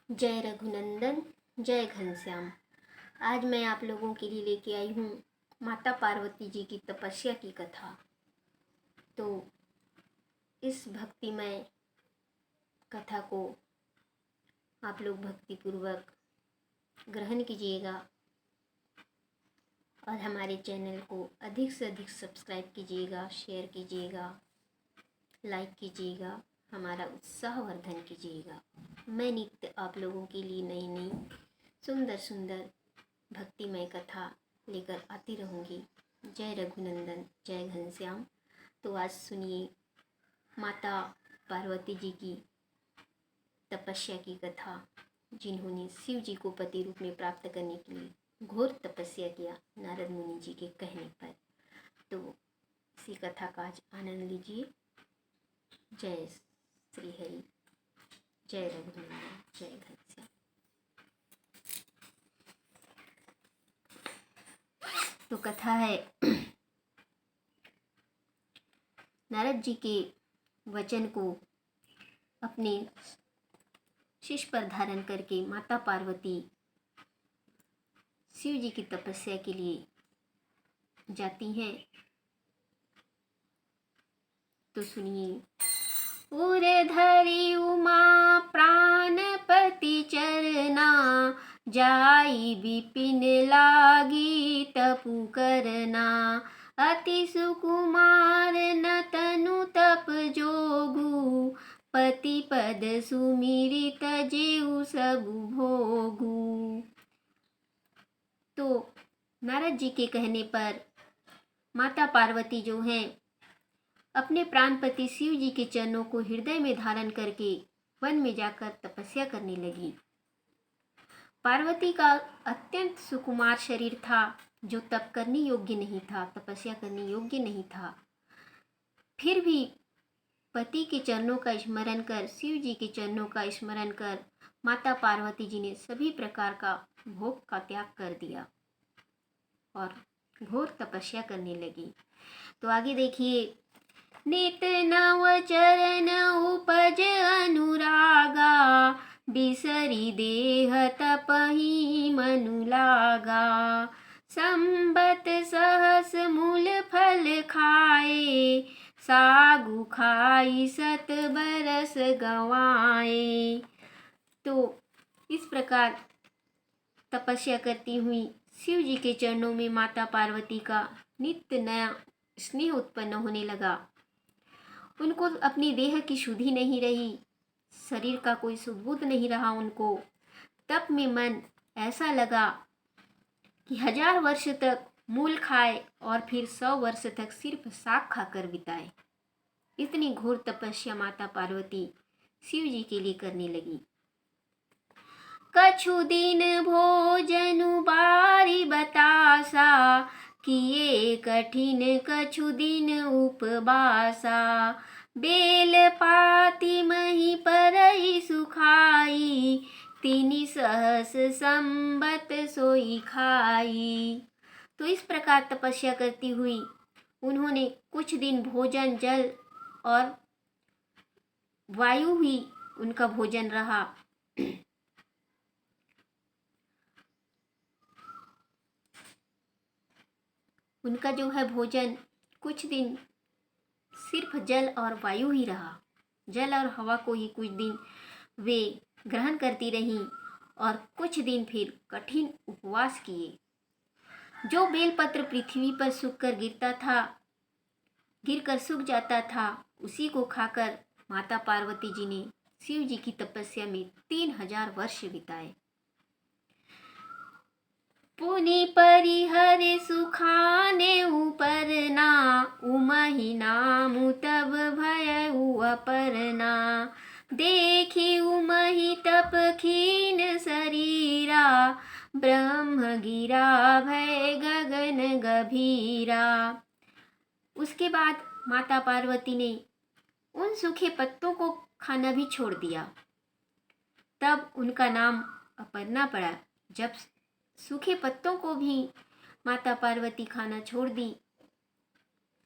जय रघुनंदन, जय घनश्याम। आज मैं आप लोगों के लिए लेके आई हूँ माता पार्वती जी की तपस्या की कथा। तो इस भक्तिमय कथा को आप लोग भक्तिपूर्वक ग्रहण कीजिएगा और हमारे चैनल को अधिक से अधिक सब्सक्राइब कीजिएगा, शेयर कीजिएगा, लाइक कीजिएगा, हमारा उत्साहवर्धन कीजिएगा। मैं नित्य आप लोगों के लिए नई नई सुंदर सुंदर भक्तिमय कथा लेकर आती रहूँगी। जय रघुनंदन, जय घनश्याम। तो आज सुनिए माता पार्वती जी की तपस्या की कथा, जिन्होंने शिव जी को पति रूप में प्राप्त करने के लिए घोर तपस्या किया नारद मुनि जी के कहने पर। तो इसी कथा का आज आनंद लीजिए। जय श्री हरि, जय रघुनंदन, जय घनश्याम। तो कथा है नारद जी के वचन को अपने शीश पर धारण करके माता पार्वती शिव जी की तपस्या के लिए जाती हैं। तो सुनिए। उर धरि उमा प्राणपति चरना, जाई विपिन लागी तपु करना। अति सुकुमार न तनु तप जोगु, पति पद सुमिरित जेउ सबु भोगु। तो नारद जी के कहने पर माता पार्वती जो हैं अपने प्राणपति शिव जी के चरणों को हृदय में धारण करके वन में जाकर तपस्या करने लगी। पार्वती का अत्यंत सुकुमार शरीर था, जो तप करने योग्य नहीं था, तपस्या करने योग्य नहीं था। फिर भी पति के चरणों का स्मरण कर, शिव जी के चरणों का स्मरण कर माता पार्वती जी ने सभी प्रकार का भोग का त्याग कर दिया और घोर तपस्या करने लगी। तो आगे देखिए। नित नव चरण उपज अनुरागा, बिसरी देह तपहि मनु लागा। संबत सहस मूल फल खाए, सागु खाई सत बरस गवाए। तो इस प्रकार तपस्या करती हुई शिव जी के चरणों में माता पार्वती का नित्य नया स्नेह उत्पन्न होने लगा। उनको अपनी देह की शुद्धि नहीं रही, शरीर का कोई सुबोध नहीं रहा उनको। तप में मन ऐसा लगा कि 1000 वर्ष तक मूल खाए और फिर 100 वर्ष तक सिर्फ साग खाकर बिताए। इतनी घोर तपस्या माता पार्वती शिव जी के लिए करने लगी। कछु दिन भोजनु बारी बतासा, किए कठिन कछु दिन उपवासा। बेल पाती मही परई सुखाई, तिनि सहस संबत सोई खाई। तो इस प्रकार तपस्या करती हुई उन्होंने कुछ दिन भोजन, जल और वायु ही उनका भोजन रहा। उनका जो है भोजन कुछ दिन सिर्फ जल और वायु ही रहा। जल और हवा को ही कुछ दिन वे ग्रहण करती रहीं और कुछ दिन फिर कठिन उपवास किए। जो बेलपत्र पृथ्वी पर सूखकर गिरकर सूख जाता था, उसी को खाकर माता पार्वती जी ने शिव जी की तपस्या में 3000 वर्ष बिताए। पुनि परिहर सुखाने उपरना, उमहि नामु तब भयउ अपरना। देखी उमहि तप खीन शरीरा, ब्रह्म गिरा भय गगन गभीरा। उसके बाद माता पार्वती ने उन सूखे पत्तों को खाना भी छोड़ दिया। तब उनका नाम अपर्णा पड़ा। जब सूखे पत्तों को भी माता पार्वती खाना छोड़ दी,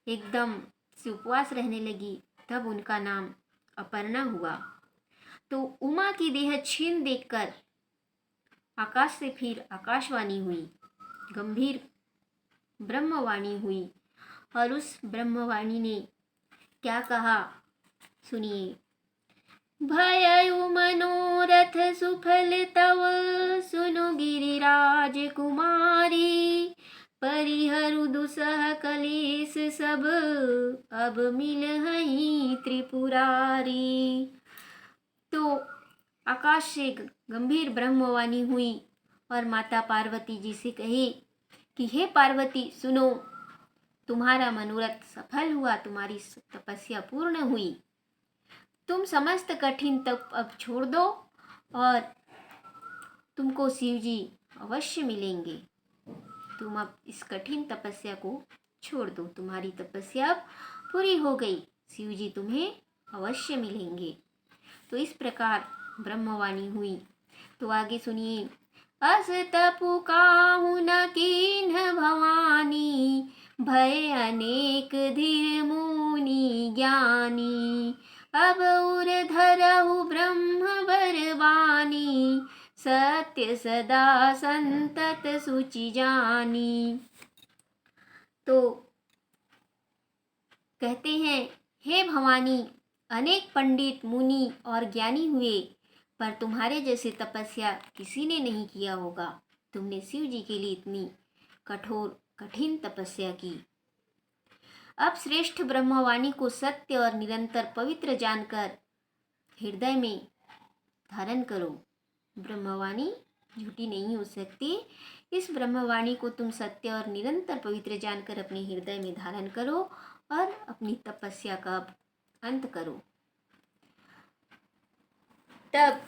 एकदम से उपवास रहने लगी, तब उनका नाम अपर्णा हुआ। तो उमा की देह छीन देखकर आकाश से फिर आकाशवाणी हुई, गंभीर ब्रह्मवाणी हुई। और उस ब्रह्मवाणी ने क्या कहा, सुनिए। भयउ मनोरथ सुफल तव, सुनु गिरिराज कुमारी। परिहरु दुसह कलेश सब, अब मिलहि त्रिपुरारी। तो आकाश से गंभीर ब्रह्मवाणी हुई और माता पार्वती जी से कहे कि हे पार्वती सुनो, तुम्हारा मनोरथ सफल हुआ, तुम्हारी तपस्या पूर्ण हुई। तुम समस्त कठिन तप अब छोड़ दो और तुमको शिव जी अवश्य मिलेंगे। तुम अब इस कठिन तपस्या को छोड़ दो, तुम्हारी तपस्या अब पूरी हो गई, शिव जी तुम्हें अवश्य मिलेंगे। तो इस प्रकार ब्रह्मवाणी हुई। तो आगे सुनिए। अस तपु काहू न कीन्ह भवानी, भय अनेक धीर मुनि ज्ञानी। अब उर धरहु ब्रह्म बरवानी, सत्य सदा संतत सुचि जानी। तो कहते हैं, हे भवानी, अनेक पंडित मुनि और ज्ञानी हुए, पर तुम्हारे जैसे तपस्या किसी ने नहीं किया होगा। तुमने शिव जी के लिए इतनी कठोर कठिन तपस्या की। अब श्रेष्ठ ब्रह्मवाणी को सत्य और निरंतर पवित्र जानकर हृदय में धारण करो। ब्रह्मवाणी झूठी नहीं हो सकती। इस ब्रह्मवाणी को तुम सत्य और निरंतर पवित्र जानकर अपने हृदय में धारण करो और अपनी तपस्या का अंत करो। तब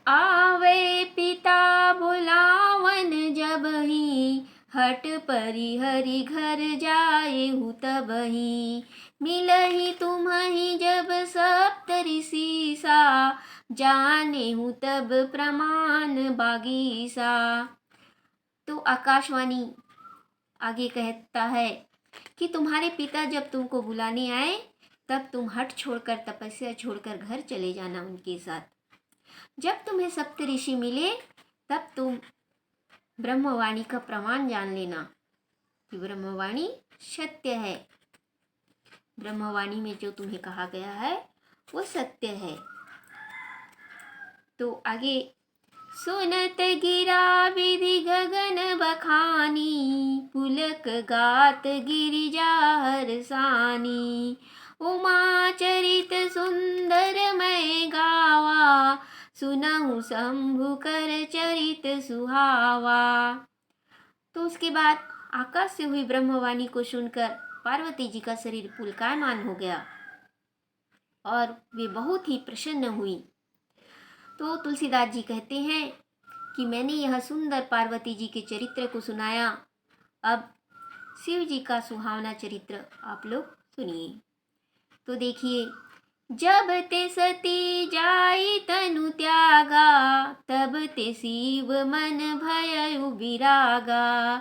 आवे पिता बुलावन जब ही, हट परिहरि घर जाएहु तबहि। मिलहि तुम्हि जब सप्त ऋषि सा, जानेहु तब प्रमाण बागीसा। तो आकाशवाणी आगे कहता है कि तुम्हारे पिता जब तुमको बुलाने आए, तब तुम हट छोड़कर, तपस्या छोड़कर घर चले जाना उनके साथ। जब तुम्हें सप्त ऋषि मिले, तब तुम ब्रह्मवाणी का प्रमाण जान लेना कि ब्रह्मवाणी सत्य है। ब्रह्मवाणी में जो तुम्हें कहा गया है वो सत्य है। तो आगे, सुनत गिरा विधि गगन बखानी, पुलक गात गिरिजा हरसानी। उमा चरित सुंदर मैं गावा, सुनहु शंभु कर चरित सुहावा। तो उसके बाद आकाश से हुई ब्रह्मवाणी को सुनकर पार्वती जी का शरीर पुलकायमान हो गया और वे बहुत ही प्रसन्न हुई। तो तुलसीदास जी कहते हैं कि मैंने यह सुंदर पार्वती जी के चरित्र को सुनाया। अब शिव जी का सुहावना चरित्र आप लोग सुनिए। तो देखिए, जब ते सती जाई तनु त्यागा, तब ते शिव मन भयउ विरागा।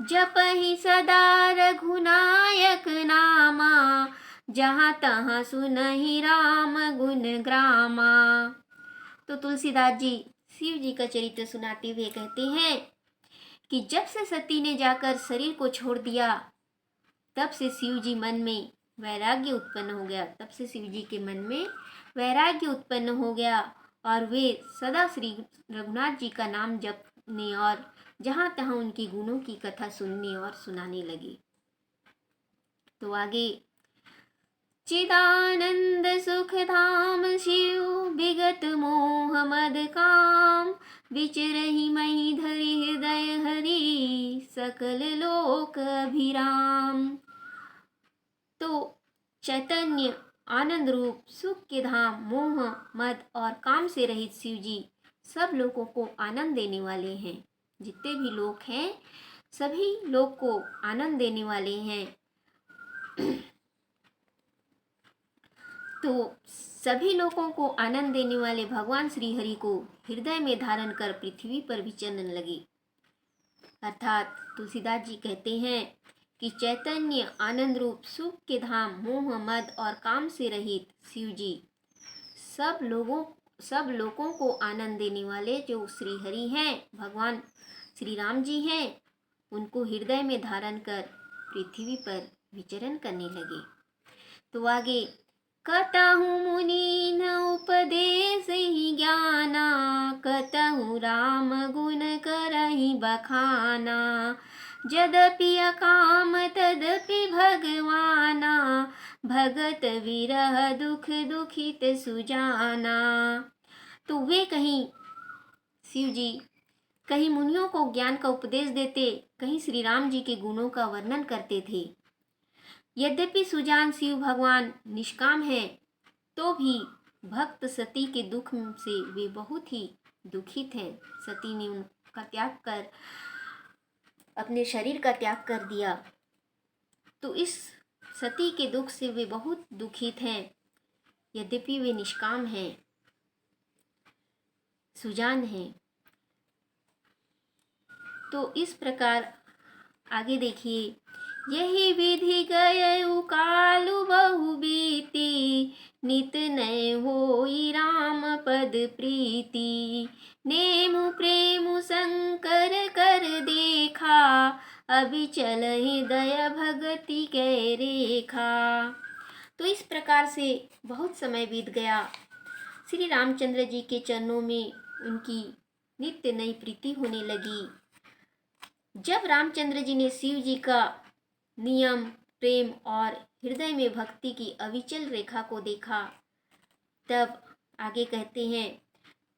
जपहि सदा रघुनायक नामा, जहाँ तहाँ सुनहि राम गुण ग्रामा। तो तुलसीदास जी शिव जी का चरित्र सुनाते हुए कहते हैं कि जब से सती ने जाकर शरीर को छोड़ दिया, तब से शिव जी मन में वैराग्य उत्पन्न हो गया। तब से शिव जी के मन में वैराग्य उत्पन्न हो गया और वे सदा श्री रघुनाथ जी का नाम जपने और जहाँ तहाँ उनके गुणों की कथा सुनने और सुनाने लगे। तो आगे, चिदानंद सुख धाम शिव, विगत मोह मद काम। विचरहि मही धरि हृदय हरि, सकल लोक अभिराम। तो चैतन्य आनंद रूप सुख के धाम, मोह मद और काम से रहित शिव जी सब लोगों को आनंद देने वाले हैं। जितने भी लोग हैं सभी लोग को आनंद देने वाले हैं। तो सभी लोगों को आनंद देने वाले भगवान श्री हरि को हृदय में धारण कर पृथ्वी पर विचरने लगे। अर्थात तुलसीदास जी कहते हैं कि चैतन्य आनंद रूप सुख के धाम, मोह मद और काम से रहित शिव जी सब लोगों को आनंद देने वाले जो श्री हरि हैं, भगवान श्री राम जी हैं, उनको हृदय में धारण कर पृथ्वी पर विचरण करने लगे। तो आगे, कतहु मुनि न उपदेश ही ज्ञाना, कतहु राम गुण करहि बखाना, यद्यपि अकाम तदपि भगवाना, भगत विरह दुख दुखित सुजाना। तो वे कहीं शिव जी कहीं मुनियों को ज्ञान का उपदेश देते, कहीं श्री राम जी के गुणों का वर्णन करते थे। यद्यपि सुजान शिव भगवान निष्काम है, तो भी भक्त सती के दुख से वे बहुत ही दुखित हैं। सती ने उनका त्याग कर अपने शरीर का त्याग कर दिया, तो इस सती के दुख से वे बहुत दुखित हैं। यद्यपि वे निष्काम हैं, सुजान हैं। तो इस प्रकार आगे देखिए, यही विधि गयउ कालु बहु बीती, नित नय होई राम पद प्रीति, नेमु प्रेमु शंकर कर देखा, अभिचल हृदय भगति कै रेखा। तो इस प्रकार से बहुत समय बीत गया। श्री रामचंद्र जी के चरणों में उनकी नित्य नई प्रीति होने लगी। जब रामचंद्र जी ने शिव जी का नियम, प्रेम और हृदय में भक्ति की अविचल रेखा को देखा, तब आगे कहते हैं,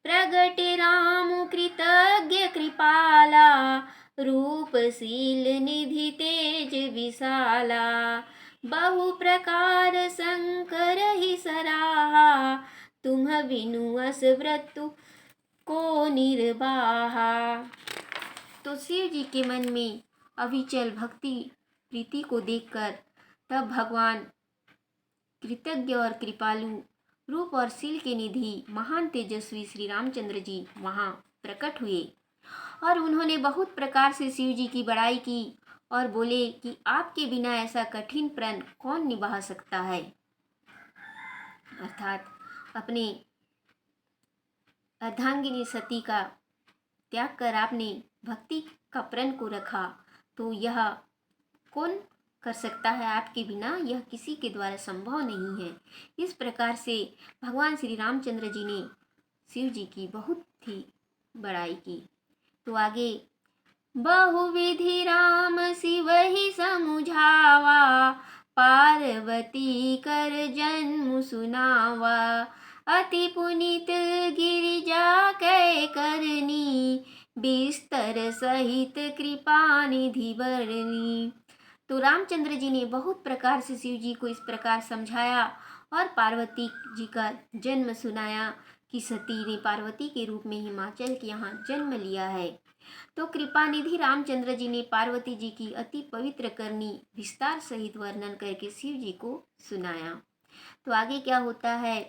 प्रगटे राम कृतज्ञ कृपाला, रूपशील निधि तेज विशाला, बहु प्रकार शंकर ही सराहा, तुम बिनु अस व्रतु को निर्वाहा। तो शिव जी के मन में अविचल भक्ति प्रीति को देखकर तब भगवान कृतज्ञ और कृपालु, रूप और शील के निधि महान तेजस्वी श्री रामचंद्र जी वहाँ प्रकट हुए और उन्होंने बहुत प्रकार से शिव जी की बड़ाई की और बोले कि आपके बिना ऐसा कठिन प्रण कौन निभा सकता है। अर्थात अपने अर्धांगिनी सती का त्याग कर आपने भक्ति का प्रण को रखा, तो यह कौन कर सकता है आपके बिना, यह किसी के द्वारा संभव नहीं है। इस प्रकार से भगवान श्री रामचंद्र जी ने शिव जी की बहुत ही बड़ाई की। तो आगे, बहुविधि राम शिव ही समुझावा, पार्वती कर जन्म सुनावा, अति पुनीत गिरिजा कै करनी, बिस्तर सहित कृपा निधि बरनी। तो रामचंद्र जी ने बहुत प्रकार से शिव जी को इस प्रकार समझाया और पार्वती जी का जन्म सुनाया कि सती ने पार्वती के रूप में हिमाचल के यहाँ जन्म लिया है। तो कृपा निधि रामचंद्र जी ने पार्वती जी की अति पवित्र करनी विस्तार सहित वर्णन करके शिव जी को सुनाया। तो आगे क्या होता है,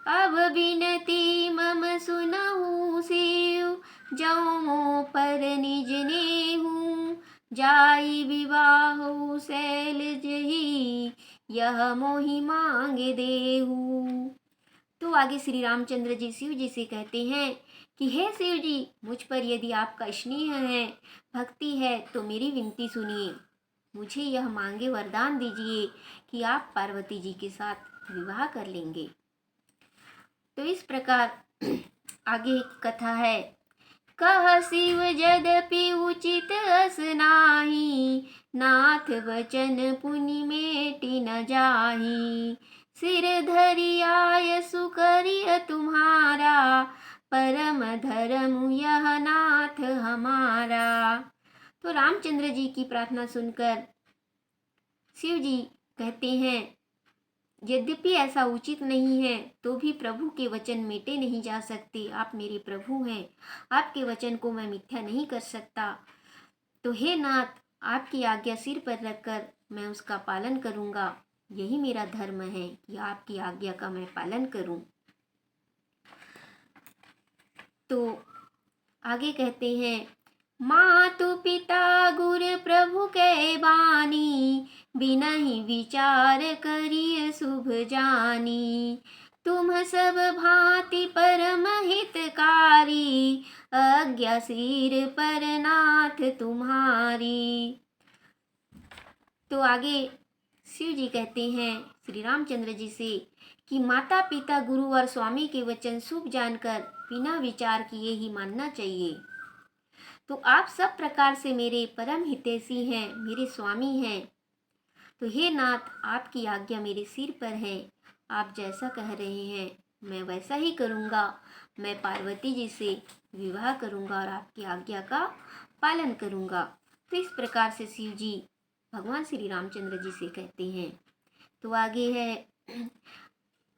अब बिनती मम सुनहु शिव, जौ मो पर निज नेहु, जाई विवाह शैलज ही, यह मोहि मांगे देहु। तो आगे श्री रामचंद्र जी शिव जी से कहते हैं कि हे शिव जी, मुझ पर यदि आपका स्नेह है, भक्ति है, तो मेरी विनती सुनिए, मुझे यह मांगे वरदान दीजिए कि आप पार्वती जी के साथ विवाह कर लेंगे। तो इस प्रकार आगे कथा है, कह शिव यद्यपि उचित अस नाही, नाथ वचन पुनि मेटि न जाही, सिर धरि आय सुकरिय तुम्हारा, परम धर्म यह नाथ हमारा। तो रामचंद्र जी की प्रार्थना सुनकर शिव जी कहते हैं, यद्यपि ऐसा उचित नहीं है, तो भी प्रभु के वचन मिटे नहीं जा सकते। आप मेरे प्रभु हैं, आपके वचन को मैं मिथ्या नहीं कर सकता। तो हे नाथ, आपकी आज्ञा सिर पर रखकर मैं उसका पालन करूँगा। यही मेरा धर्म है कि आपकी आज्ञा का मैं पालन करूँ। तो आगे कहते हैं, मातु पिता गुर प्रभु के बानी, बिनहि विचार करिय शुभ जानी, तुम सब भांति परम हितकारी, आज्ञा सिर पर नाथ तुम्हारी। तो आगे शिव जी कहते हैं श्री रामचंद्र जी से कि माता पिता गुरु और स्वामी के वचन शुभ जानकर बिना विचार किए ही मानना चाहिए। तो आप सब प्रकार से मेरे परम हितैषी हैं, मेरे स्वामी हैं। तो हे नाथ, आपकी आज्ञा मेरे सिर पर है। आप जैसा कह रहे हैं मैं वैसा ही करूँगा। मैं पार्वती जी से विवाह करूँगा और आपकी आज्ञा का पालन करूँगा। तो इस प्रकार से शिव जी भगवान श्री रामचंद्र जी से कहते हैं। तो आगे है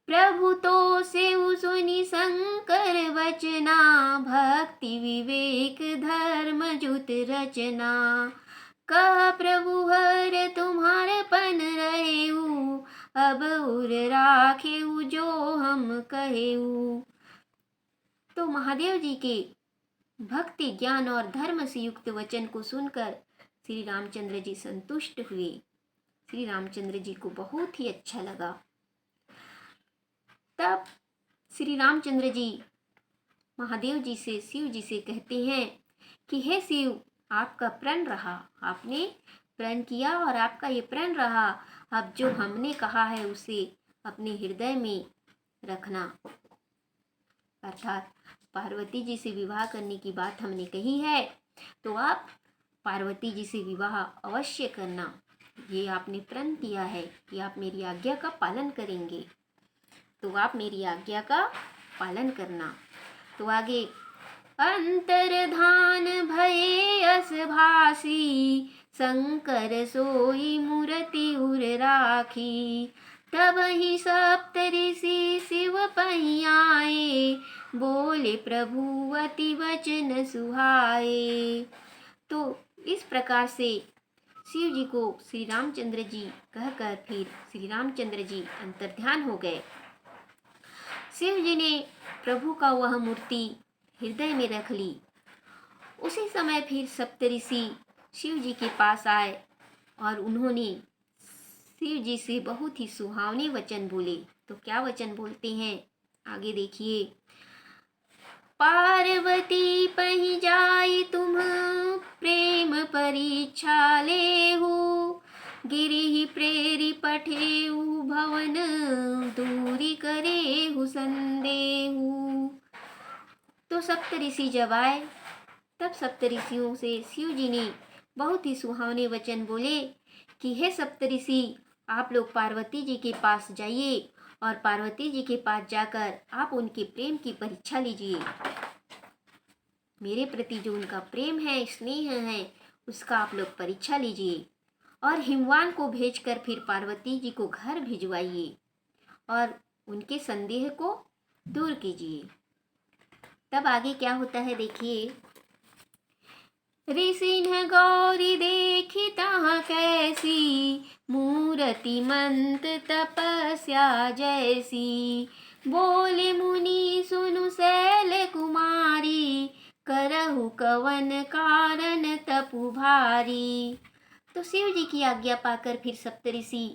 प्रभु तो से सुनि शंकर वचना, भक्ति विवेक धर्म जुत रचना। कह प्रभु हर तुम्हारे पन रहेऊ, अब उर राखेऊ जो हम कहेऊ। तो महादेव जी के भक्ति ज्ञान और धर्म से युक्त वचन को सुनकर श्री रामचंद्र जी संतुष्ट हुए। श्री रामचंद्र जी को बहुत ही अच्छा लगा। तब श्री रामचंद्र जी महादेव जी से शिव जी से कहते हैं कि हे शिव, आपका प्रण रहा, आपने प्रण किया और आपका ये प्रण रहा। अब जो हमने कहा है उसे अपने हृदय में रखना। अर्थात पार्वती जी से विवाह करने की बात हमने कही है, तो आप पार्वती जी से विवाह अवश्य करना। ये आपने प्रण किया है कि आप मेरी आज्ञा का पालन करेंगे, तो आप मेरी आज्ञा का पालन करना। तो आगे अंतर्धान भये अस भासी, शंकर सोई मूर्ति उर राखी। तब ही सप्त ऋषि शिव पहि आए, बोले प्रभु अति वचन सुहाए। तो इस प्रकार से शिव जी को श्री रामचंद्र जी कहकर फिर श्री रामचंद्र जी अंतर्ध्यान हो गए। शिव जी ने प्रभु का वह मूर्ति हृदय में रख ली। उसी समय फिर सप्तऋषि शिव जी के पास आए और उन्होंने शिव जी से बहुत ही सुहावने वचन बोले। तो क्या वचन बोलते हैं आगे देखिए। पार्वती पहि जाई तुम प्रेम परीक्षा लेहु, गिरि प्रेरी पठेहु भवन दूरी करेहु संदेहु। तो सप्तऋषि जब आए तब सप्तऋषियों से शिव जी ने बहुत ही सुहावने वचन बोले कि हे सप्तऋषि, आप लोग पार्वती जी के पास जाइए और पार्वती जी के पास जाकर आप उनके प्रेम की परीक्षा लीजिए। मेरे प्रति जो उनका प्रेम है, स्नेह है, उसका आप लोग परीक्षा लीजिए और हिमवान को भेजकर फिर पार्वती जी को घर भिजवाइए और उनके संदेह को दूर कीजिए। तब आगे क्या होता है देखिए। ऋषिन्ह गौरी देखी तहाँ कैसी, मूर्ति मंत तपस्या जैसी। बोले मुनि सुनु शैल कुमारी, करहु कवन कारण तपु भारी। तो शिव जी की आज्ञा पाकर फिर सप्तऋषि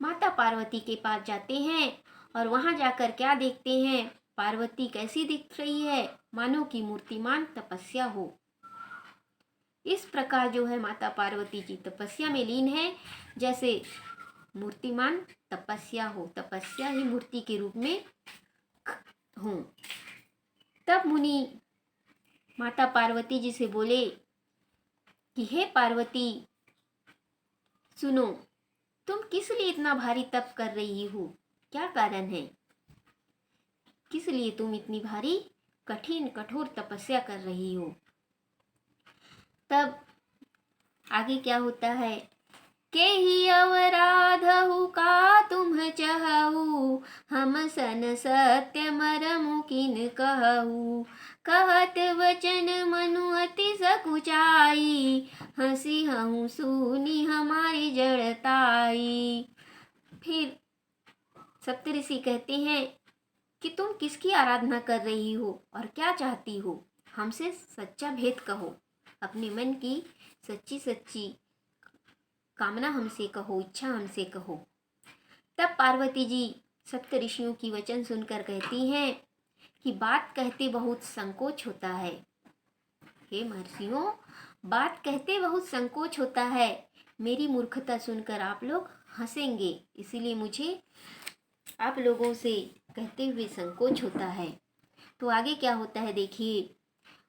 माता पार्वती के पास जाते हैं और वहां जाकर क्या देखते हैं, पार्वती कैसी दिख रही है, मानो की मूर्तिमान तपस्या हो। इस प्रकार जो है माता पार्वती जी तपस्या में लीन है, जैसे मूर्तिमान तपस्या हो, तपस्या ही मूर्ति के रूप में हो। तब मुनि माता पार्वती जी से बोले कि हे पार्वती, सुनो, तुम किस लिए इतना भारी तप कर रही हो, क्या कारण है, किस लिए तुम इतनी भारी कठिन कठोर तपस्या कर रही हो। तब आगे क्या होता है। के ही अवराधहु का तुम चहु, हम सन सत्य मरमु किन कहु। कहत वचन मनु अति सकुचाई, हंसी हूँ सुनी हमारी जड़ताई। फिर सप्तऋषि कहते हैं कि तुम किसकी आराधना कर रही हो और क्या चाहती हो, हमसे सच्चा भेद कहो, अपने मन की सच्ची सच्ची कामना हमसे कहो, इच्छा हमसे कहो। तब पार्वती जी सप्तऋषियों की वचन सुनकर कहती हैं कि बात कहते बहुत संकोच होता है। हे महर्षियों, बात कहते बहुत संकोच होता है। मेरी मूर्खता सुनकर आप लोग हंसेंगे, इसीलिए मुझे आप लोगों से कहते हुए संकोच होता है। तो आगे क्या होता है देखिए।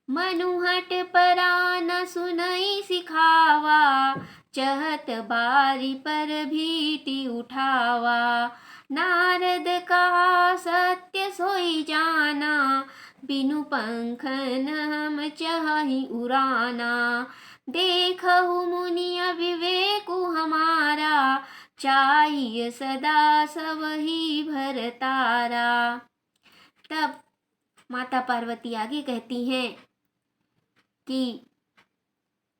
मनुहट परा न सुनई सिखावा, चहत बारी पर भीति उठावा। नारद कहा सत्य सोई जाना, बिनु पंखन हम चाहि उड़ाना। देखहु मुनि अविवेकु हमारा, चाहिए सदा सब ही भरतारा। तब माता पार्वती आगे कहती हैं कि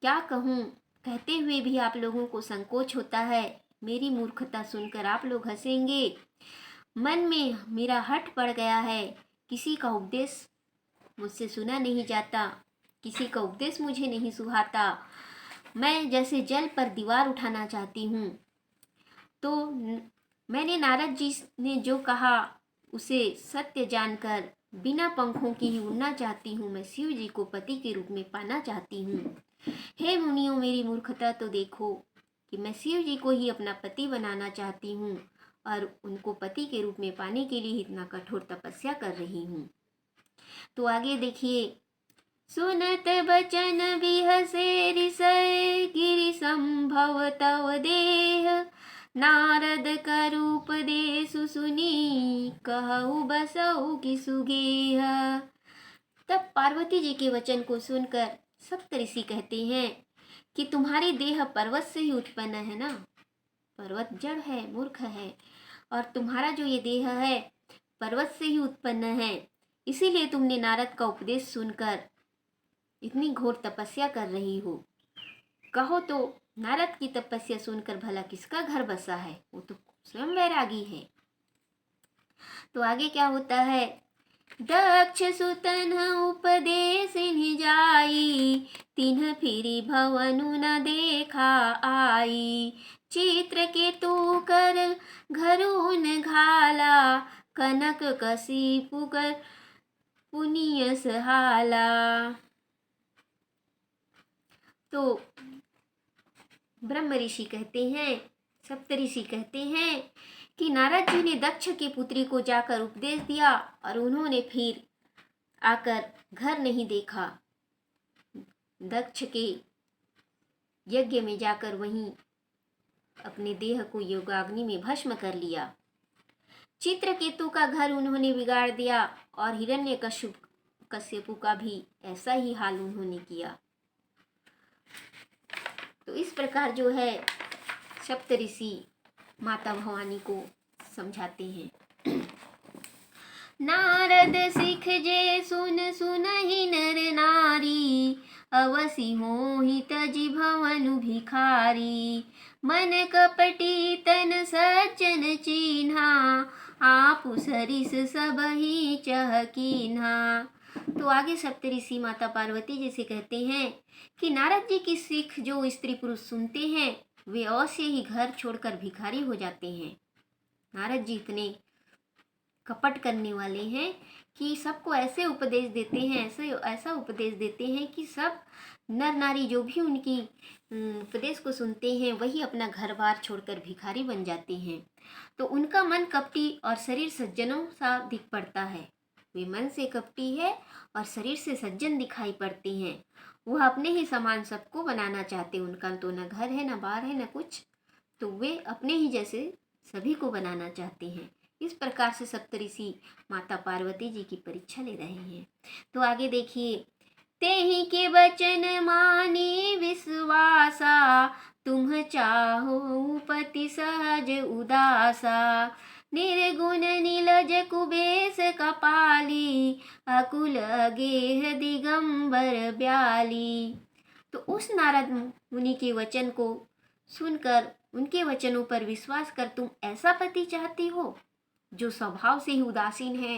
क्या कहूँ, कहते हुए भी आप लोगों को संकोच होता है। मेरी मूर्खता सुनकर आप लोग हंसेंगे। मन में मेरा हठ पड़ गया है, किसी का उपदेश मुझसे सुना नहीं जाता, किसी का उपदेश मुझे नहीं सुहाता। मैं जैसे जल पर दीवार उठाना चाहती हूँ। तो मैंने नारद जी ने जो कहा उसे सत्य जानकर बिना पंखों की ही उड़ना चाहती हूँ। मैं शिव जी को पति के रूप में पाना चाहती हूँ। हे मुनियों, मेरी मूर्खता तो देखो कि मैं शिव जी को ही अपना पति बनाना चाहती हूँ और उनको पति के रूप में पाने के लिए इतना कठोर तपस्या कर रही हूँ। तो आगे देखिए। सुनत बचन बिहसे ऋषय, गिरि संभव तव देह। नारद करूप देसु सुनी, कहु बसहु कि सुगेह। तब पार्वती जी के वचन को सुनकर सप्तऋषि कहते हैं कि तुम्हारी देह पर्वत से ही उत्पन्न है ना। पर्वत जड़ है, मूर्ख है, और तुम्हारा जो ये देह है पर्वत से ही उत्पन्न है। इसीलिए तुमने नारद का उपदेश सुनकर इतनी घोर तपस्या कर रही हो। कहो तो नारद की तपस्या सुनकर भला किसका घर बसा है? वो तो स्वयं वैरागी है। तो आगे क्या होता है। दक्ष सुतन उपदेश जाई, तिन्ह फिरी भवनु न देखा आई। चित्र के तू कर घरून घाला, कनक कसी पुकर पुनिय सहाला। तो ब्रह्म ऋषि कहते हैं, सप्तऋषि कहते हैं कि नारद जी ने दक्ष की पुत्री को जाकर उपदेश दिया और उन्होंने फिर आकर घर नहीं देखा। दक्ष के यज्ञ में जाकर वहीं अपने देह को योगाग्नि में भस्म कर लिया। चित्रकेतु का घर उन्होंने बिगाड़ दिया और हिरण्यकश्यपु का भी ऐसा ही हाल उन्होंने किया। तो इस प्रकार जो है सप्तऋषि माता भवानी को समझाते हैं। नारद सिख जे सुन सुनहि नर नारी, अवसि मोहि तजि भवनु भिखारी। मन कपटी तन सज्जन चीन्हा, आपु सरिस सबहि चह कीन्हा। तो आगे सप्तऋषि माता पार्वती जी से कहते हैं कि नारद जी की सिख जो स्त्री पुरुष सुनते हैं वे अवश्य ही घर छोड़कर भिखारी हो जाते हैं। नारद जी इतने कपट करने वाले हैं कि सबको ऐसे उपदेश देते हैं, ऐसा उपदेश देते हैं कि सब नर नारी जो भी उनकी उपदेश को सुनते हैं वही अपना घर बार छोड़कर भिखारी बन जाते हैं। तो उनका मन कपटी और शरीर सज्जनों सा दिख पड़ता है। वे मन से कपटी है और शरीर से सज्जन दिखाई पड़ते हैं। वह अपने ही समान सबको बनाना चाहते। उनका तो न घर है, न बार है, न कुछ, तो वे अपने ही जैसे सभी को बनाना चाहते हैं। इस प्रकार से सप्तऋषि माता पार्वती जी की परीक्षा ले रहे हैं। तो आगे देखिए। तेहि के वचन मानी विश्वासा, तुम चाहो पति सहज उदासा। निर्गुण नीलज कुबेश कपाली, अकुल गेह दिगंबर ब्याली। तो उस नारद मुनि के वचन को सुनकर उनके वचनों पर विश्वास कर तुम ऐसा पति चाहती हो जो स्वभाव से ही उदासीन है,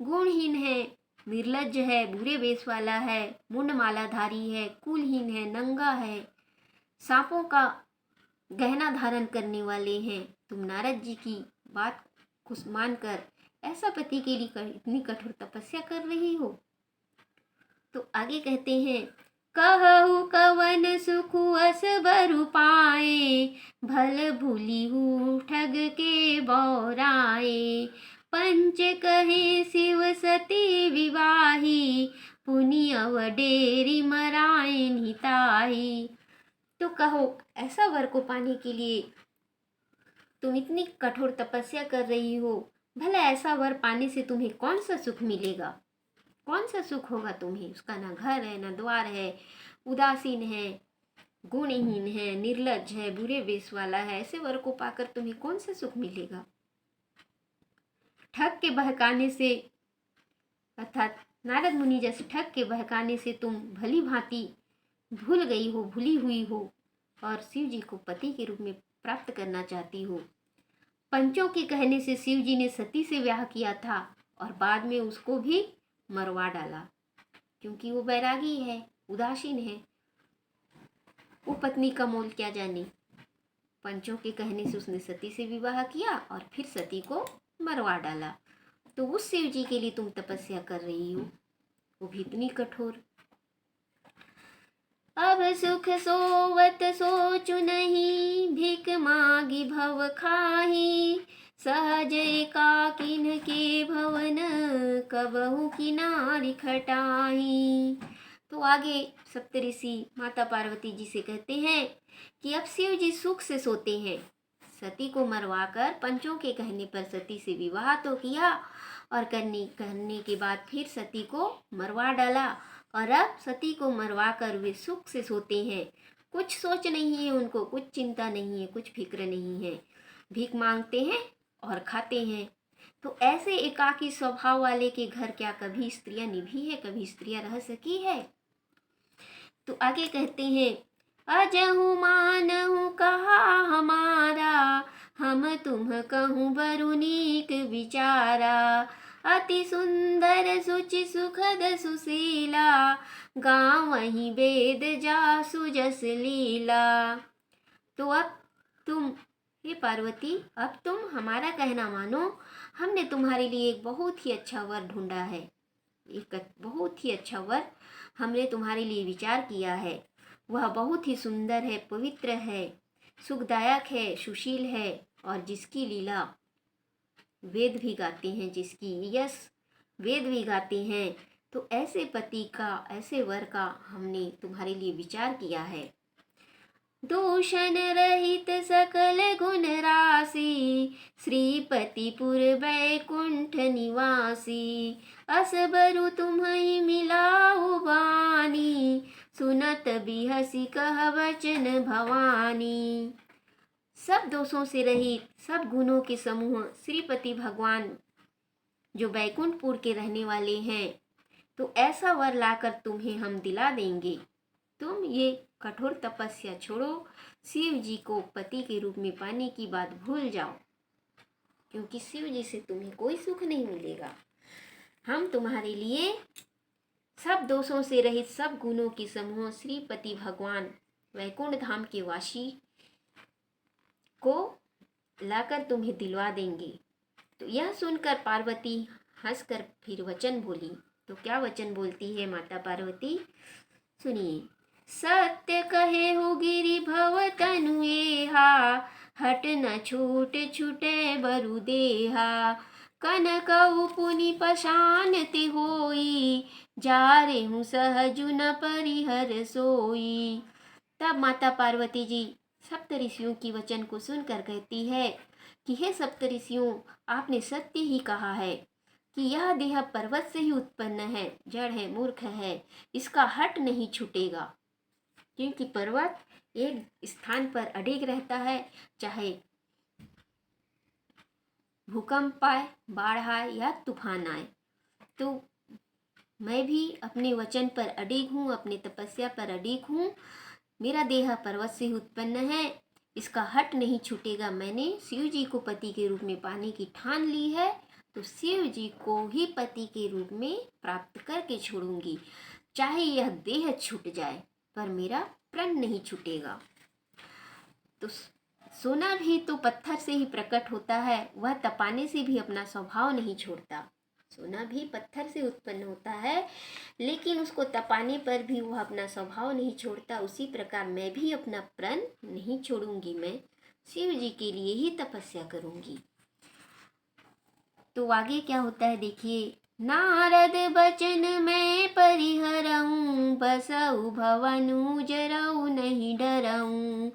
गुणहीन है, निर्लज्ज है, बुरे वेश वाला है, मुंड मालाधारी है, कुलहीन है, नंगा है, सांपों का गहना धारण करने वाले हैं। तुम नारद जी की बात कुछ मानकर ऐसा पति के लिए इतनी कठोर तपस्या कर रही हो। तो आगे कहते हैं, कहु कवन सुख अस बरु पाए, भल भूली हूँ ठग के बौराए। पंच कहे शिव सती विवाही, पुनि अवडेरी मराए निताई। तो कहो, ऐसा वर को पाने के लिए तुम इतनी कठोर तपस्या कर रही हो, भला ऐसा वर पाने से तुम्हें कौन सा सुख मिलेगा? कौन सा सुख होगा तुम्हें? उसका ना घर है, ना द्वार है, उदासीन है, गुणहीन है, निर्लज्ज है, बुरे वेश वाला है। ऐसे वर को पाकर तुम्हें कौन सा सुख मिलेगा? ठग के बहकाने से, अर्थात नारद मुनि जैसे ठग के बहकाने से तुम भली भांति भूल गई हो, भूली हुई हो, और शिव जी को पति के रूप में प्राप्त करना चाहती हो। पंचों के कहने से शिव जी ने सती से ब्याह किया था और बाद में उसको भी मरवा डाला, क्योंकि वो बैरागी है, उदासीन है। वो पत्नी का मोल क्या जाने। पंचों के कहने से उसने सती से विवाह किया और फिर सती को मरवा डाला। तो उस शिव जी के लिए तुम तपस्या कर रही हो, वो भी इतनी कठोर। अब सुख सोवत सोचु नहीं, भिक मागी भव खाही। सहज एकाकिन के भवन, कबहु किनारी खटाही। तो आगे सप्तऋषि माता पार्वती जी से कहते हैं कि अब शिव जी सुख से सोते हैं। सती को मरवाकर पंचों के कहने पर सती से विवाह तो किया और करने के बाद फिर सती को मरवा डाला, और अब सती को मरवा कर वे सुख से सोते हैं। कुछ सोच नहीं है उनको, कुछ चिंता नहीं है, कुछ फिक्र नहीं है। भीख मांगते हैं और खाते हैं। तो ऐसे एकाकी स्वभाव वाले के घर क्या कभी स्त्रियां निभी है, कभी स्त्रियां रह सकी है? तो आगे कहते हैं, अजहु मानहु कहा हमारा, हम तुम कहूँ बरु नीक विचारा। अति सुंदर सुचि सुखद सुशीला, गाँव वही वेद जासु जस लीला। तो अब तुम, हे पार्वती, अब तुम हमारा कहना मानो। हमने तुम्हारे लिए एक बहुत ही अच्छा वर ढूंढा है, एक बहुत ही अच्छा वर हमने तुम्हारे लिए विचार किया है। वह बहुत ही सुंदर है, पवित्र है, सुखदायक है, सुशील है, और जिसकी लीला वेद भी गाते हैं, जिसकी यश वेद भी गाते हैं। तो ऐसे पति का, ऐसे वर का हमने तुम्हारे लिए विचार किया है। दूषण रहित सकल गुण राशि, श्रीपति पुर बैकुंठ निवासी। असबरु तुम्हि मिलाऊ बानी, सुनत बिहसी कह वचन भवानी। सब दोषों से रहित, सब गुणों के समूह श्रीपति भगवान जो बैकुंठपुर के रहने वाले हैं, तो ऐसा वर लाकर तुम्हें हम दिला देंगे। तुम ये कठोर तपस्या छोड़ो, शिव जी को पति के रूप में पाने की बात भूल जाओ, क्योंकि शिव जी से तुम्हें कोई सुख नहीं मिलेगा। हम तुम्हारे लिए सब दोषों से रहित, सब गुणों के समूह श्रीपति भगवान वैकुंठ धाम के वासी को लाकर तुम्हें दिलवा देंगे। तो यह सुनकर पार्वती हंसकर फिर वचन बोली। तो क्या वचन बोलती है माता पार्वती, सुनिए। सत्य कहे हो गिरि भव तनु एहा, हट न छूट छूटे बरु देहा। कनकऊ पुनि पशानति होई, जा रे हूँ सहजु न परिहर सोई। तब माता पार्वती जी सप्तऋषियों की वचन को सुनकर कहती है कि हे सप्तऋषियों, आपने सत्य ही कहा है कि यह देह पर्वत से ही उत्पन्न है, जड़ है, मूर्ख है, इसका हट नहीं छूटेगा। क्योंकि पर्वत एक स्थान पर अडिग रहता है, चाहे भूकंप आए, बाढ़ आए या तूफान आए। तो मैं भी अपने वचन पर अडिग हूँ, अपनी तपस्या पर अडिग हूँ। मेरा देह पर्वत से ही उत्पन्न है, इसका हट नहीं छूटेगा। मैंने शिव जी को पति के रूप में पाने की ठान ली है, तो शिव जी को ही पति के रूप में प्राप्त करके छोड़ूंगी। चाहे यह देह छूट जाए, पर मेरा प्रण नहीं छूटेगा। तो सोना भी तो पत्थर से ही प्रकट होता है, वह तपाने से भी अपना स्वभाव नहीं छोड़ता। सोना भी पत्थर से उत्पन्न होता है, लेकिन उसको तपाने पर भी वह अपना स्वभाव नहीं छोड़ता। उसी प्रकार मैं भी अपना प्रण नहीं छोड़ूंगी, मैं शिव जी के लिए ही तपस्या करूंगी। तो आगे क्या होता है देखिए। नारद बचन मैं परिहरऊं, बसऊ भवन उजरऊ नहीं डरऊं।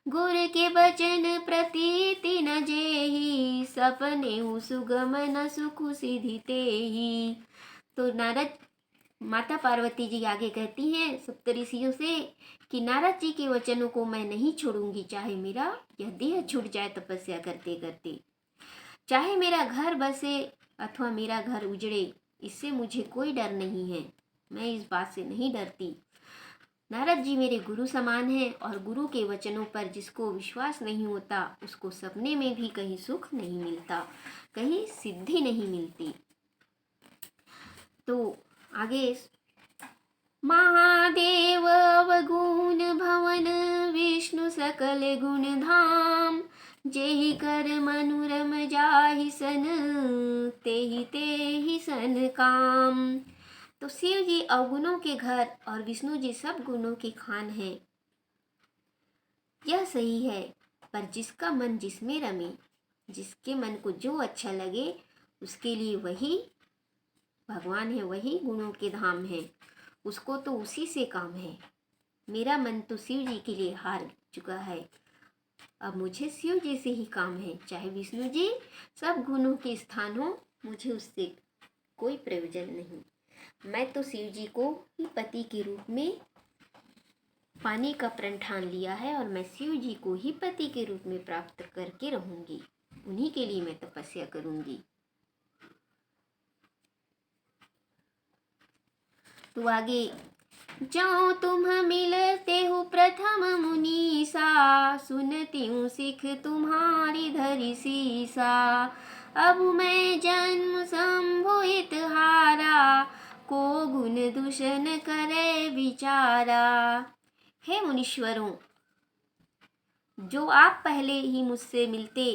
गुर के बचन प्रतीति न जेहि, सपने सुगम न सुख सिधि तेहि। तो नारद माता पार्वती जी आगे कहती हैं सप्तऋषियों से कि नारद जी के वचनों को मैं नहीं छोड़ूंगी, चाहे मेरा यह देह छूट जाए तपस्या करते करते, चाहे मेरा घर बसे अथवा मेरा घर उजड़े, इससे मुझे कोई डर नहीं है। मैं इस बात से नहीं डरती। नारद जी मेरे गुरु समान हैं, और गुरु के वचनों पर जिसको विश्वास नहीं होता उसको सपने में भी कहीं सुख नहीं मिलता, कहीं सिद्धि नहीं मिलती। तो आगे, महादेव अवगुण भवन, विष्णु सकल गुण धाम। जेहि कर मनोरम जाहि सन, तेहि तेहि सन काम। तो शिव जी अवगुणों के घर और विष्णु जी सब गुणों के खान हैं। यह सही है, पर जिसका मन जिसमें रमे, जिसके मन को जो अच्छा लगे, उसके लिए वही भगवान है, वही गुणों के धाम है। उसको तो उसी से काम है। मेरा मन तो शिव जी के लिए हार चुका है, अब मुझे शिव जी से ही काम है। चाहे विष्णु जी सब गुणों के स्थान हो, मुझे उससे कोई प्रयोजन नहीं। मैं तो शिव जी को ही पति के रूप में पाने का प्रण ठान लिया है, और मैं शिव जी को ही पति के रूप में प्राप्त करके रहूंगी। उन्हीं के लिए मैं तपस्या करूंगी। तो आगे, जाओ तुम मिलते हो प्रथम मुनीसा, सुनती हूँ सिख तुम्हारी धरी सीसा। अब मैं जन्म संभोहित हारा, को गुण दूषण करे विचारा। हे मुनीश्वरों, जो आप पहले ही मुझसे मिलते,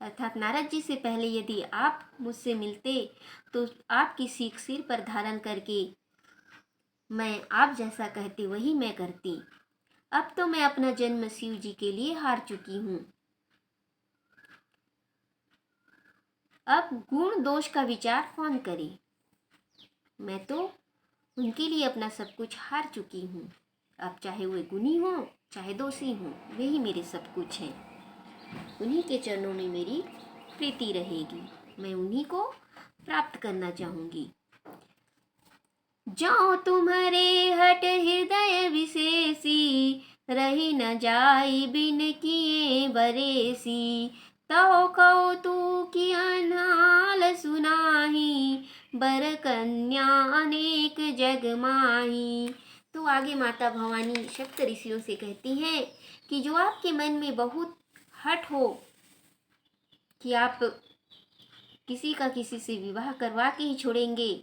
अर्थात नारद जी से पहले यदि आप मुझसे मिलते तो आपकी सीख सिर पर धारण करके मैं आप जैसा कहती वही मैं करती। अब तो मैं अपना जन्म शिव जी के लिए हार चुकी हूँ। अब गुण दोष का विचार कौन करे? मैं तो उनके लिए अपना सब कुछ हार चुकी हूँ। अब चाहे वे गुणी हो चाहे दोषी हो, वे ही मेरे सब कुछ हैं। उन्हीं के चरणों में मेरी प्रीति रहेगी, मैं उन्हीं को प्राप्त करना चाहूँगी। जो तुम्हारे हट हृदय विशेषी, रही न जाई बिन किए बरेसी। तो कौतुकी अनाल सुनाही, बर कन्या अनेक जग माही। तो आगे माता भवानी सप्त ऋषियों से कहती हैं कि जो आपके मन में बहुत हट हो कि आप किसी का किसी से विवाह करवा के ही छोड़ेंगे,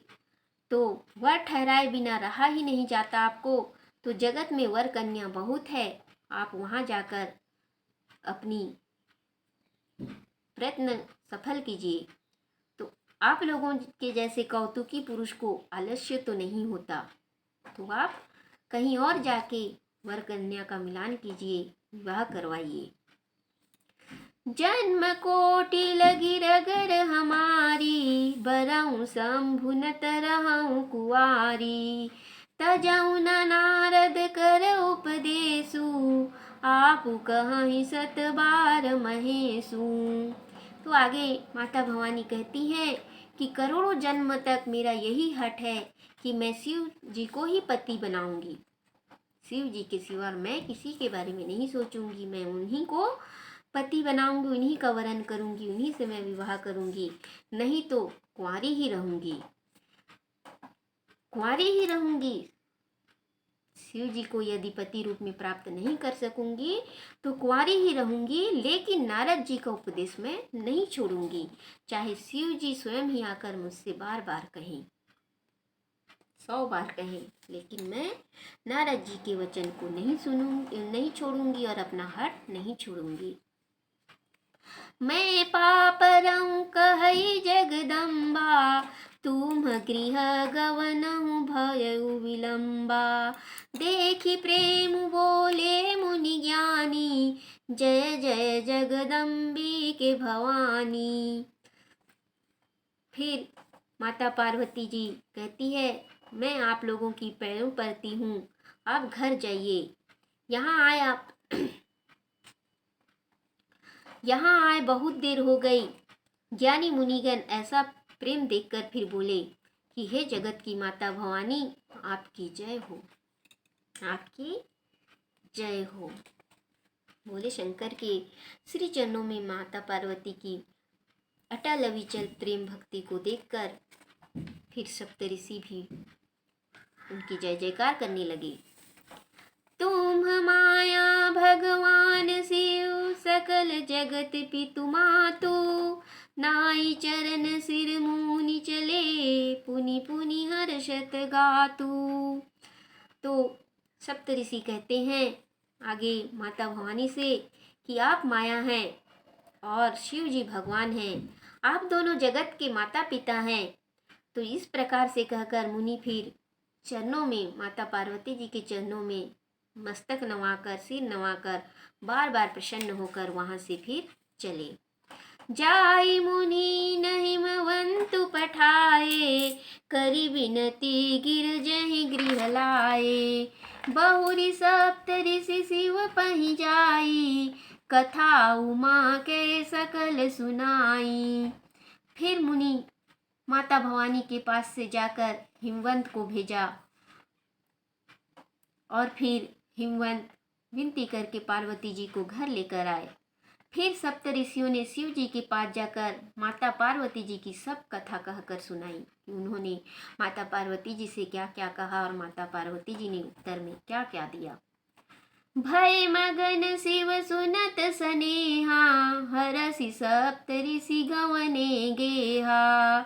तो वह ठहराए बिना रहा ही नहीं जाता आपको, तो जगत में वर कन्या बहुत है, आप वहाँ जाकर अपनी प्रयत्न सफल कीजिए। तो आप लोगों के जैसे कौतुकी पुरुष को आलस्य तो नहीं होता, तो आप कहीं और जाके वर कन्या का मिलान कीजिए, विवाह करवाइए। जन्म कोटि लगी रगर हमारी, बरऊँ शंभु न तरहूँ कुआरी। तजऊ न नारद कर उपदेशु, आपु कहीं सत बार महेशु। तो आगे माता भवानी कहती हैं कि करोड़ों जन्म तक मेरा यही हठ है कि मैं शिव जी को ही पति बनाऊंगी। शिव जी के सिवा मैं किसी के बारे में नहीं सोचूंगी। मैं उन्हीं को पति बनाऊंगी, उन्हीं का वरण करूंगी, उन्हीं से मैं विवाह करूंगी, नहीं तो कुंवारी ही रहूंगी, कुंवारी ही रहूंगी। शिव जी को यदि पति रूप में प्राप्त नहीं कर सकूंगी तो कुंवारी ही रहूंगी, लेकिन नारद जी का उपदेश मैं नहीं छोड़ूंगी, चाहे शिव जी स्वयं ही आकर मुझसे बार बार कहें, 100 बार कहें, लेकिन मैं नारद जी के वचन को नहीं छोड़ूंगी और अपना हट नहीं छोड़ूंगी। मैं पापरं कहई जगदम्बा, तुम गृह गवनहु भयउ विलम्बा। देखि प्रेम बोले मुनि ज्ञानी, जय जय जगदम्बिके भवानी। फिर माता पार्वती जी कहती है, मैं आप लोगों की पैरों पड़ती हूँ, आप घर जाइए। यहाँ आए आप यहाँ आए बहुत देर हो गई। ज्ञानी मुनिगण ऐसा प्रेम देखकर फिर बोले कि हे जगत की माता भवानी, आपकी जय हो, आपकी जय हो। बोले शंकर के श्री चरणों में माता पार्वती की अटल अविचल प्रेम भक्ति को देखकर फिर सप्तऋषि भी उनकी जय जयकार करने लगे। तुम माया भगवान शिव, सकल जगत पितु मातु, नाई चरण सिर मुनि चले, पुनि पुनि हर्षत गातु। तो सप्तऋषि कहते हैं आगे माता भवानी से कि आप माया हैं और शिव जी भगवान हैं, आप दोनों जगत के माता पिता हैं। तो इस प्रकार से कहकर मुनि फिर चरणों में, माता पार्वती जी के चरणों में मस्तक नवाकर, सिर नवाकर, बार बार प्रसन्न होकर वहां से फिर चले। जाई मुनि नहिमवंतु पठाए, करि विनती गिरजहि गृह लाए। बहुरी सप्तऋषि शिव पहि जाई, कथा उमा के सकल सुनाई। फिर मुनि माता भवानी के पास से जाकर हिमवंत को भेजा और फिर हिमवंत विनती करके पार्वती जी को घर लेकर आए। फिर सप्तऋषियों ने शिव जी के पास जाकर माता पार्वती जी की सब कथा कहकर सुनाई कि उन्होंने माता पार्वती जी से क्या क्या कहा और माता पार्वती जी ने उत्तर में क्या क्या दिया। भय मगन शिव सुनत सनेहा, हरसि सप्तऋषि गवने गेहा।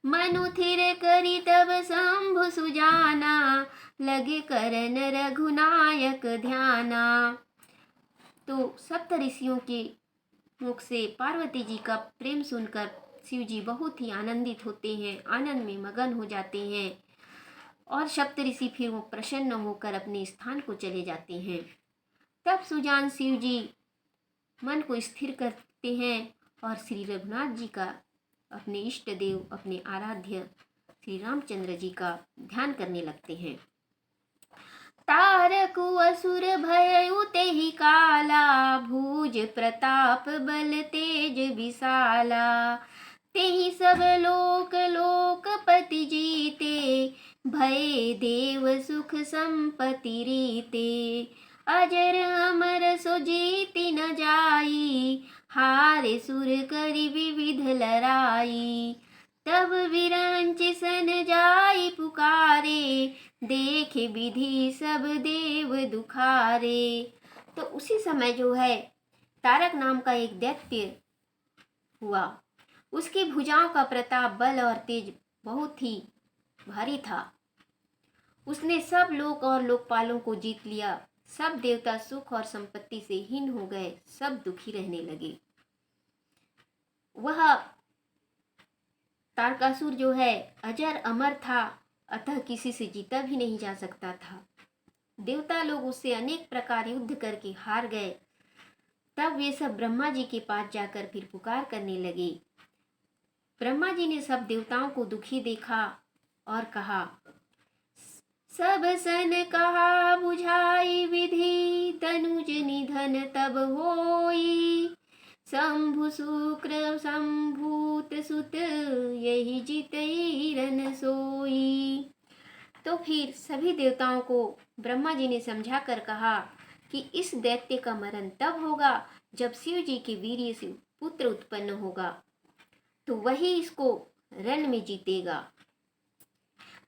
मनु थिर करी तब शंभु सुजाना, लगे करन रघुनायक ध्याना। तो सप्त ऋषियों के मुख से पार्वती जी का प्रेम सुनकर शिव जी बहुत ही आनंदित होते हैं, आनंद में मगन हो जाते हैं और सप्त ऋषि फिर वो प्रसन्न होकर अपने स्थान को चले जाते हैं। तब सुजान शिव जी मन को स्थिर करते हैं और श्री रघुनाथ जी का, अपने इष्ट देव, अपने आराध्य श्री रामचंद्र जी का ध्यान करने लगते हैं। तारकु असुर भयउ तेहि काला, भुज प्रताप बल तेज विशाला। तेहि सब लोक लोकपति जीते, भय देव सुख संपत्ति रीते। अजर अमर सो जीति न जाई, हारे सुर करि विविध लड़ाई। तब विरंच सन जाई पुकारे, देखे विधि सब देव दुखारे। तो उसी समय जो है तारक नाम का एक दैत्य हुआ। उसकी भुजाओं का प्रताप, बल और तेज बहुत ही भारी था। उसने सब लोक और लोकपालों को जीत लिया। सब देवता सुख और संपत्ति से हीन हो गए, सब दुखी रहने लगे। वह तारकासुर जो है अजर अमर था, अतः किसी से जीता भी नहीं जा सकता था। देवता लोग उससे अनेक प्रकार युद्ध करके हार गए। तब वे सब ब्रह्मा जी के पास जाकर फिर पुकार करने लगे। ब्रह्मा जी ने सब देवताओं को दुखी देखा और कहा, सब सन कहा बुझाई विधि, तनुज निधन तब होई। शंभु शुक्र संभूत सुत, यही जीतई रन सोई। तो फिर सभी देवताओं को ब्रह्मा जी ने समझा कर कहा कि इस दैत्य का मरण तब होगा जब शिव जी के वीर्य से पुत्र उत्पन्न होगा, तो वही इसको रण में जीतेगा।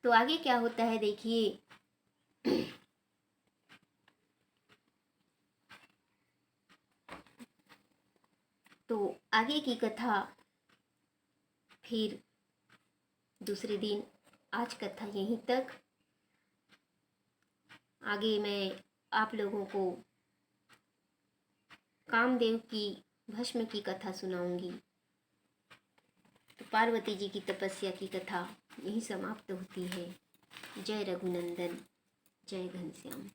तो आगे क्या होता है देखिए। तो आगे की कथा फिर दूसरे दिन, आज कथा यहीं तक। आगे मैं आप लोगों को कामदेव की भस्म की कथा सुनाऊंगी। तो पार्वती जी की तपस्या की कथा यहीं समाप्त होती है। जय रघुनंदन, जय घनश्याम।